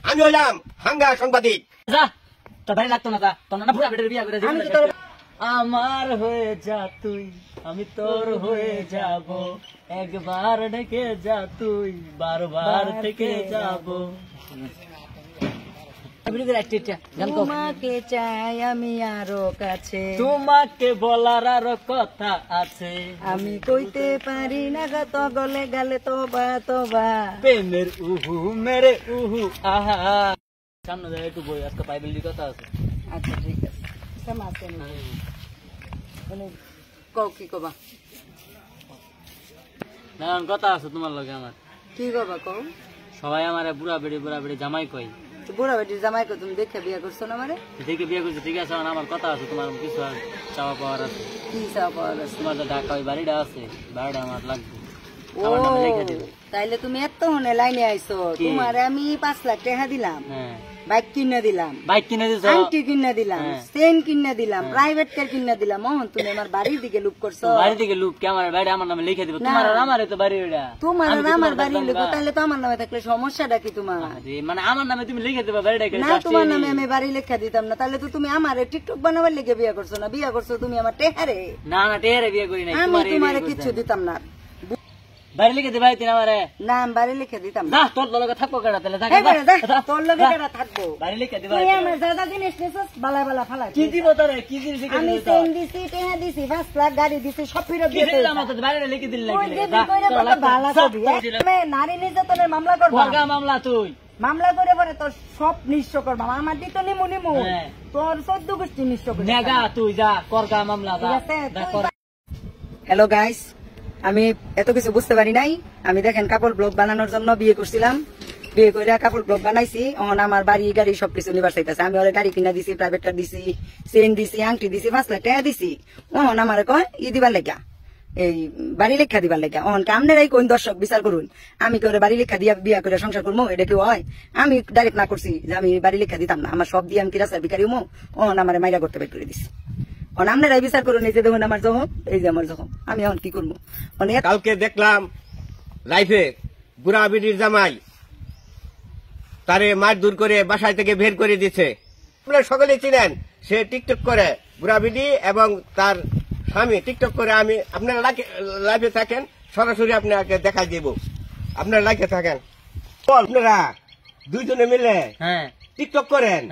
আমি হইলাম হাঙ্গা সাংবাদিক। যা তোর বাড়ি লাগতো না, যা তোর না বুড়া বেটার বিয়া করে আমার হয়ে যা তুই, আমি তোর হয়ে যাব, একবার ডেকে যা তুই, বারবার থেকে যাব। তোমাকে চাই আমি আরো কাছে, তোমাকে বলার আরো কথা আছে, আমি কইতে পারি না তো গলে গেলে তোবা তোবা, প্রেমের উহু মেরে উহু আহা। সামনে যায় একটু বই, আজকে বাইবেলের কথা আছে। আচ্ছা ঠিক আছে, কেমন আছেন? কও কি কবা? না কথা আছে তোমার লগে আমার। কি কবা কও? সবাই আমার বুড়া বেড়ি জামাই কই। বুড়া বেটির জামাই কো তুমি দেখে বিয়া করছো না? আমারে দেখে বিয়ে করছি, ঠিক আছে, আমার কথা আছে, তোমার কিছু চাওয়া পাওয়ার আছে। কি চাওয়া পাওয়ার আছে? তোমার তো ঢাকা ওই বাড়িটা আছে, বাড়িটা আমার লাগবে। ও তাইলে তুমি এত হনে লাইনে আইছো। তোমারে আমি 5 লাখ টাকা দিলাম, বাইক কিনে দিলাম, বাইক কিনে দিছো, আংটি কিনে দিলাম, চেন কিনে দিলাম, প্রাইভেট কার কিনে দিলাম। মোহন তুমি আমার বাড়ির দিকে লুপ করছো। বাড়ি থেকে লুপ কে? আমার বাড়ি আমার নামে লিখে দিব। তোমার আর আমারে তো বাড়ি ওইটা, তোমার আর আমার বাড়ি লিখো। তাহলে তো আমার নামে থাকলে সমস্যাটা কি তোমার? মানে আমার নামে তুমি লিখে দিবা বাড়িটা? না, তোমার নামে আমি বাড়ি লেখা দিতাম না। তাহলে তো তুমি আমারে টিকটক বানাবার লেগে বিয়া করছো না? বিয়া করছো তুমি আমার টেহারে। না না, টেহারে বিয়ে করি নাই। আমি তোমারে কিচ্ছু দিতাম না। বাড়ি লিখে দিবা তিন আমারে? না, আমি বাড়ি লিখে দিতাম না। তোর লগে থাকবো কেডা? তাহলে তোর লগে কেডা থাকবো? বাড়ি লিখে দিবা। তুই আমার দাদা জিনিস নিছস, বালা বালা ফালা। কি দিব তোরে? কি জিনিস লিখে আমি দিছ? চেন দিছি, টেহা দিছি, 5 লাখ গাড়ি দিছি, সব ফিরত কি দিতে। দিলাম তো বাড়ি লিখে দিল ওই লাগি। দেবি কইরা কত ভালো কবি। আমি নারী নির্যাতনের মামলা করব। বগা মামলা তুই মামলা করে পরে তোর সব নিশ্চয় করব। আমার দিত নিমু তোর 14 গোষ্ঠী নিশ্চয় করব। নেগা তুই যা করগা মামলা যা। হ্যালো গাইস, আমি এত কিছু বুঝতে পারি নাই। আমি দেখেন কাপড় ব্লগ বানানোর জন্য বিয়ে করছিলাম। বিয়ে করে কাপড় ব্লগ বানাইছি। এখন আমার বাড়ি গাড়ি সবকিছু নিবার চাইতেছে। আমি ওরে গাড়ি কিনা দিছি, প্রাইভেট কার দিছি, চেন দিছি, আংটি দিছি, 5 লাখ টাকা দিছি। এখন আমার কয় দিবার লেগা, এই বাড়ি লেখা দিবার লেগা। এখন আপনারাই কোন দর্শক বিচার করুন, আমি কি ওরে বাড়ি লেখা দিয়া বিয়া করে সংসার করবো? এটা কি হয়? আমি ডাইরেক্ট না করছি যে আমি বাড়ি লেখা দিতাম না। আমার সব দিয়ে আমি কি রাস্তার ভিখারি হমো? এখন আমার মাইরা করতে বের করে দিছি। আপনারাই বিচার করুন। এই যে দেখুন আমার জখম, এই যে আমার জখম। আমি এখন কি করবো? কালকে দেখলাম লাইফে বুড়া বিড়ির জামাই তারে মারধর করে বাসায় থেকে বের করে দিচ্ছে। আপনারা সকলে চিনেন, সে টিকটক করে, বুড়া বিড়ি এবং তার স্বামী টিকটক করে। আমি আপনারা লাইফে থাকেন, সরাসরি আপনাকে দেখা দিব। আপনারা লাইফে থাকেন, আপনারা দুইজনে মিলে টিকটক করেন,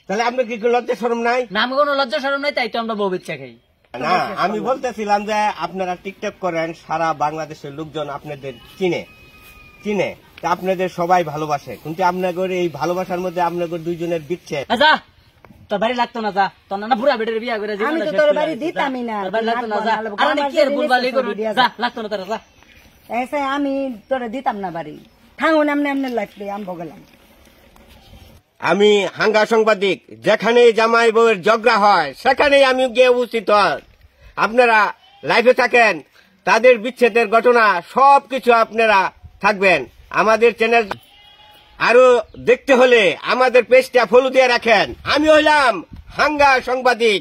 তাহলে আপনার কি লজ্জা শরম নাই? না, আমি কোনো লজ্জা শরম নাই, তাই তো আমরা বউ ইচ্ছা খাই না। আমি বলতেছিলাম যে আপনারা টিকটক করেন, সারা বাংলাদেশের লোকজন আপনাদের চিনে, আপনাদের সবাই ভালোবাসে, কিন্তু আপনাদের এই ভালোবাসার মধ্যে আপনাদের দুইজনের বিচ্ছে। যা তোর বাড়ি লাগতো না, যা তোর না বুড়া বেটার বিয়া করে আমি তো তোর বাড়ি দিতামই না। লাগতো না, যা আর কি আর বুলবালি করবি, যা লাগতো না তোর, যা। এসে আমি তোরে দিতাম না বাড়ি। থাকুন এমনি এমনি লাগবে, আমি বগলাম। আমি হাঙ্গা সাংবাদিক, যেখানে জামাই বউয়ের ঝগড়া হয় সেখানেই আমি গিয়ে উপস্থিত হয়। আপনারা লাইভে থাকেন, তাদের বিচ্ছেদের ঘটনা সবকিছু আপনারা থাকবেন। আমাদের চ্যানেল আরো দেখতে হলে আমাদের পেজটা ফলো দিয়ে রাখেন। আমি হইলাম হাঙ্গা সাংবাদিক।